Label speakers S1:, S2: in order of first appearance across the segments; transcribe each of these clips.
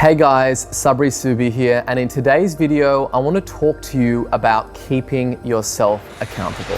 S1: Hey guys, Sabri Suby here, and in today's video, I want to talk to you about keeping yourself accountable.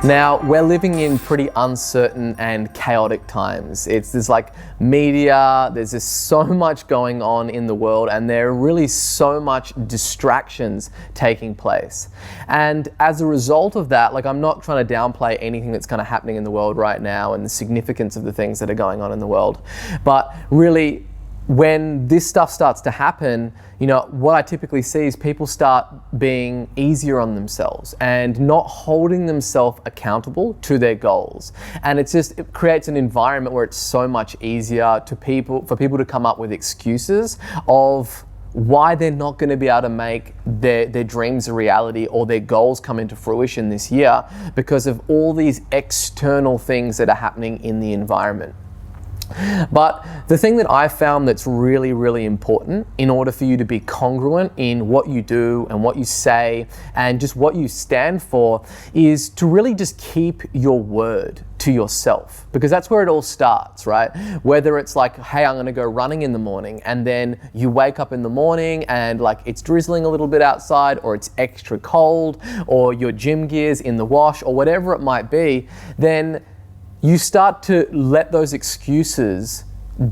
S1: Now, we're living in pretty uncertain and chaotic times. There's like media, there's just so much going on in the world, and there are really so much distractions taking place. And as a result of that, I'm not trying to downplay anything that's kind of happening in the world right now and the significance of the things that are going on in the world. But really, when this stuff starts to happen, what I typically see is people start being easier on themselves and not holding themselves accountable to their goals. And it creates an environment where it's so much easier for people to come up with excuses of why they're not going to be able to make their dreams a reality or their goals come into fruition this year because of all these external things that are happening in the environment. But the thing that I've found that's really, really important in order for you to be congruent in what you do and what you say and just what you stand for is to really just keep your word to yourself, because that's where it all starts, right? Whether it's like, hey, I'm gonna go running in the morning, and then you wake up in the morning and it's drizzling a little bit outside, or it's extra cold, or your gym gear's in the wash, or whatever it might be, then you start to let those excuses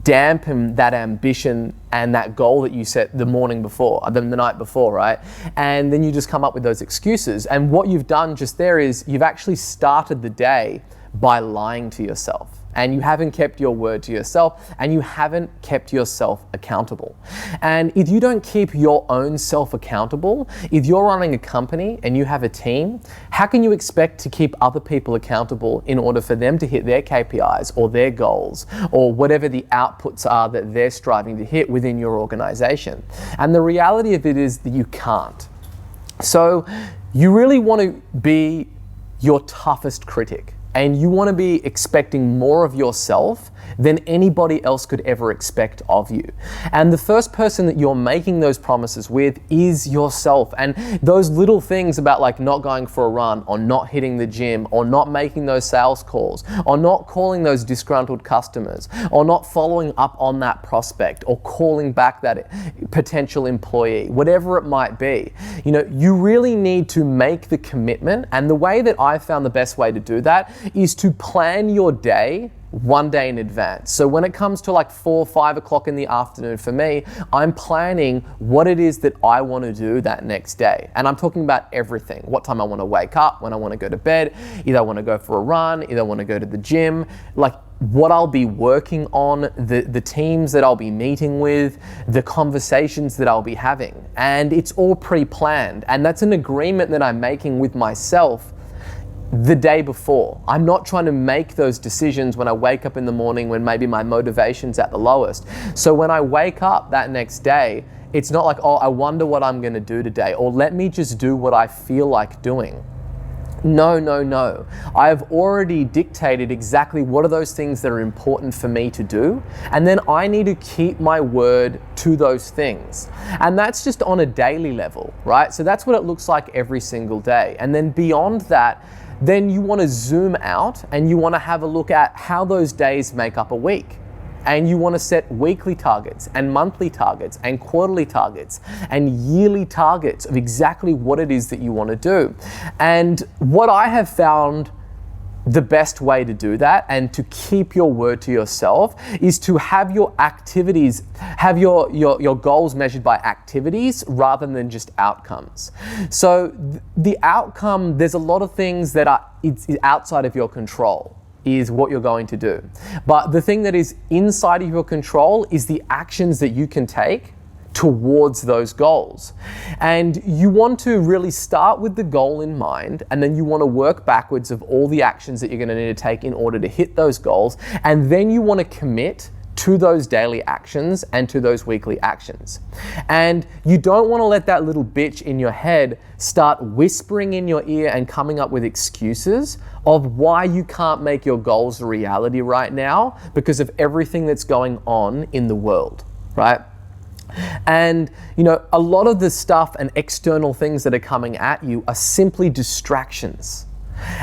S1: dampen that ambition and that goal that you set the night before, right? And then you just come up with those excuses. And what you've done just there is you've actually started the day by lying to yourself. And you haven't kept your word to yourself, and you haven't kept yourself accountable. And if you don't keep your own self accountable, if you're running a company and you have a team, how can you expect to keep other people accountable in order for them to hit their KPIs or their goals or whatever the outputs are that they're striving to hit within your organization? And the reality of it is that you can't. So you really want to be your toughest critic. And you want to be expecting more of yourself than anybody else could ever expect of you. And the first person that you're making those promises with is yourself. And those little things about not going for a run, or not hitting the gym, or not making those sales calls, or not calling those disgruntled customers, or not following up on that prospect, or calling back that potential employee, whatever it might be, you really need to make the commitment. And the way that I found the best way to do that is to plan your day one day in advance. So when it comes to 4 or 5 o'clock in the afternoon for me, I'm planning what it is that I want to do that next day. And I'm talking about everything. What time I want to wake up, when I want to go to bed, either I want to go for a run, either I want to go to the gym, what I'll be working on, the teams that I'll be meeting with, the conversations that I'll be having. And it's all pre-planned. And that's an agreement that I'm making with myself the day before. I'm not trying to make those decisions when I wake up in the morning when maybe my motivation's at the lowest. So when I wake up that next day, it's not like, oh, I wonder what I'm going to do today, or let me just do what I feel like doing. No. I've already dictated exactly what are those things that are important for me to do, and then I need to keep my word to those things. And that's just on a daily level, right? So that's what it looks like every single day. And then beyond that, then you want to zoom out and you want to have a look at how those days make up a week. And you want to set weekly targets and monthly targets and quarterly targets and yearly targets of exactly what it is that you want to do. And what I have found the best way to do that and to keep your word to yourself is to have your activities, have your goals measured by activities rather than just outcomes. So the outcome, there's a lot of things that it's outside of your control, is what you're going to do. But the thing that is inside of your control is the actions that you can take towards those goals. And you want to really start with the goal in mind, and then you want to work backwards of all the actions that you're going to need to take in order to hit those goals. And then you want to commit to those daily actions and to those weekly actions. And you don't want to let that little bitch in your head start whispering in your ear and coming up with excuses of why you can't make your goals a reality right now because of everything that's going on in the world, right? And, a lot of the stuff and external things that are coming at you are simply distractions.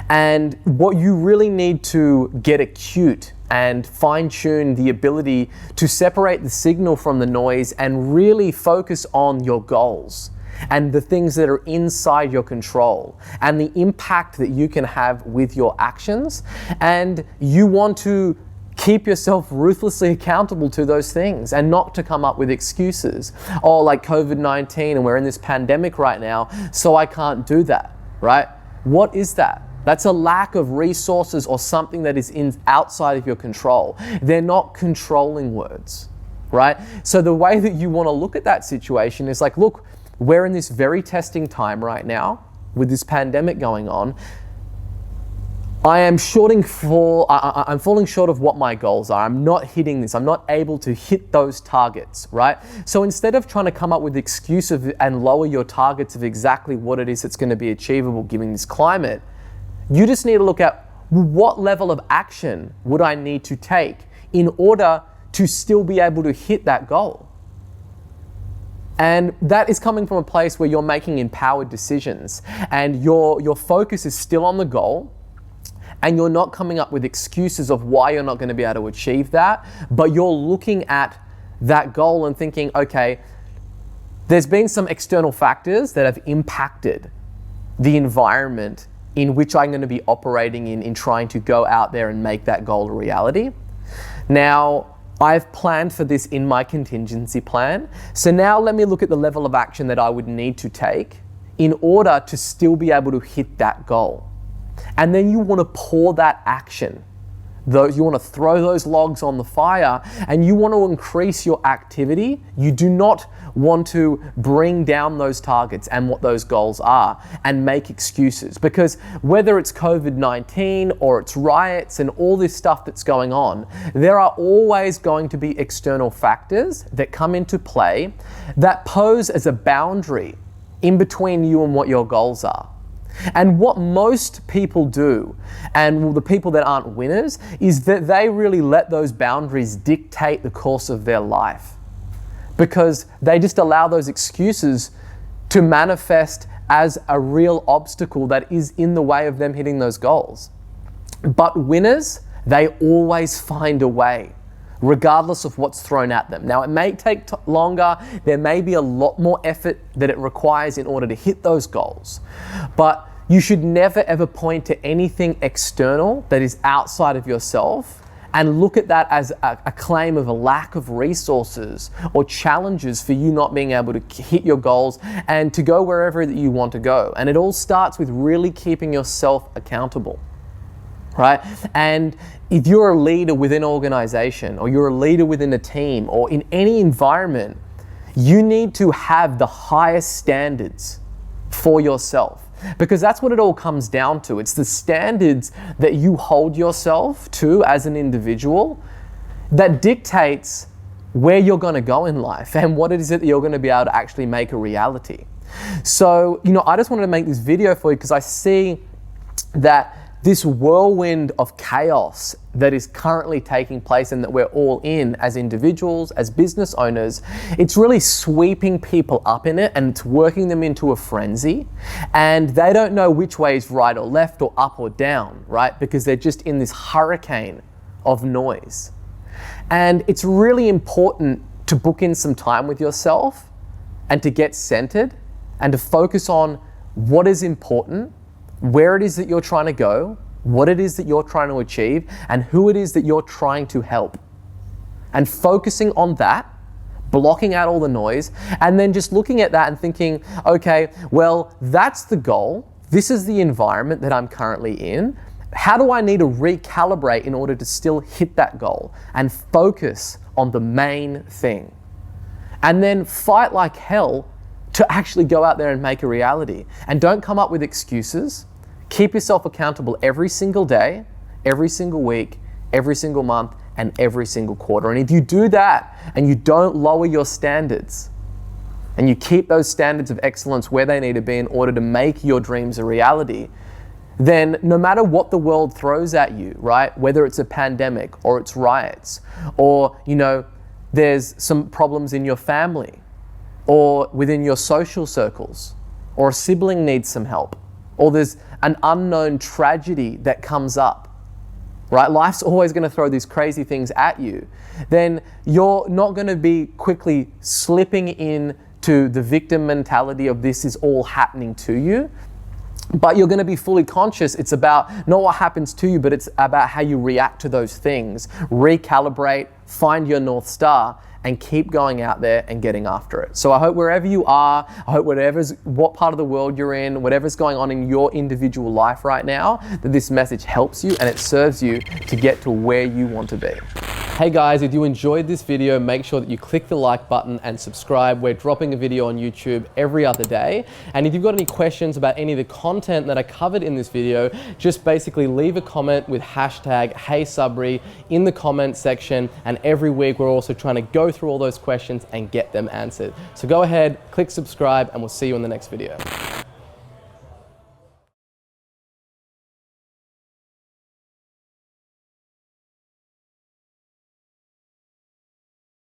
S1: And what you really need to get acute and fine-tune the ability to separate the signal from the noise and really focus on your goals and the things that are inside your control and the impact that you can have with your actions. And you want to keep yourself ruthlessly accountable to those things and not to come up with excuses. Oh, like COVID-19 and we're in this pandemic right now, so I can't do that, right? What is that? That's a lack of resources or something that is outside of your control. They're not controlling words, right? So the way that you want to look at that situation is like, look, we're in this very testing time right now with this pandemic going on. I'm falling short of what my goals are. I'm not hitting this. I'm not able to hit those targets, right? So instead of trying to come up with excuses and lower your targets of exactly what it is that's going to be achievable given this climate, you just need to look at what level of action would I need to take in order to still be able to hit that goal. And that is coming from a place where you're making empowered decisions and your focus is still on the goal. And you're not coming up with excuses of why you're not going to be able to achieve that, but you're looking at that goal and thinking, okay, there's been some external factors that have impacted the environment in which I'm going to be operating in trying to go out there and make that goal a reality. Now, I've planned for this in my contingency plan. So now let me look at the level of action that I would need to take in order to still be able to hit that goal. And then you want to pour that action. You want to throw those logs on the fire and you want to increase your activity. You do not want to bring down those targets and what those goals are and make excuses. Because whether it's COVID-19 or it's riots and all this stuff that's going on, there are always going to be external factors that come into play that pose as a boundary in between you and what your goals are. And what most people do, and the people that aren't winners, is that they really let those boundaries dictate the course of their life. Because they just allow those excuses to manifest as a real obstacle that is in the way of them hitting those goals. But winners, they always find a way, regardless of what's thrown at them. Now, it may take longer. There may be a lot more effort that it requires in order to hit those goals. But you should never ever point to anything external that is outside of yourself and look at that as a claim of a lack of resources or challenges for you not being able to hit your goals and to go wherever that you want to go. And it all starts with really keeping yourself accountable. Right? And if you're a leader within an organization or you're a leader within a team or in any environment, you need to have the highest standards for yourself, because that's what it all comes down to. It's the standards that you hold yourself to as an individual that dictates where you're going to go in life and what it is that you're going to be able to actually make a reality. So, I just wanted to make this video for you because I see that this whirlwind of chaos that is currently taking place and that we're all in as individuals, as business owners, it's really sweeping people up in it and it's working them into a frenzy. And they don't know which way is right or left or up or down, right? Because they're just in this hurricane of noise. And it's really important to book in some time with yourself and to get centered and to focus on what is important, where it is that you're trying to go, what it is that you're trying to achieve, and who it is that you're trying to help. And focusing on that, blocking out all the noise, and then just looking at that and thinking, okay, well, that's the goal. This is the environment that I'm currently in. How do I need to recalibrate in order to still hit that goal and focus on the main thing? And then fight like hell to actually go out there and make a reality. And don't come up with excuses. Keep yourself accountable every single day, every single week, every single month, and every single quarter. And if you do that and you don't lower your standards and you keep those standards of excellence where they need to be in order to make your dreams a reality, then no matter what the world throws at you, right? Whether it's a pandemic or it's riots or, there's some problems in your family or within your social circles, or a sibling needs some help, or there's an unknown tragedy that comes up, right? Life's always going to throw these crazy things at you. Then you're not going to be quickly slipping into the victim mentality of this is all happening to you. But you're going to be fully conscious. It's about not what happens to you, but it's about how you react to those things. Recalibrate, find your North Star, and keep going out there and getting after it. So I hope wherever you are, I hope what part of the world you're in, whatever's going on in your individual life right now, that this message helps you and it serves you to get to where you want to be. Hey guys, if you enjoyed this video, make sure that you click the like button and subscribe. We're dropping a video on YouTube every other day. And if you've got any questions about any of the content that I covered in this video, just basically leave a comment with hashtag #HeySabri in the comment section. And every week we're also trying to go through all those questions and get them answered. So go ahead, click subscribe, and we'll see you in the next video.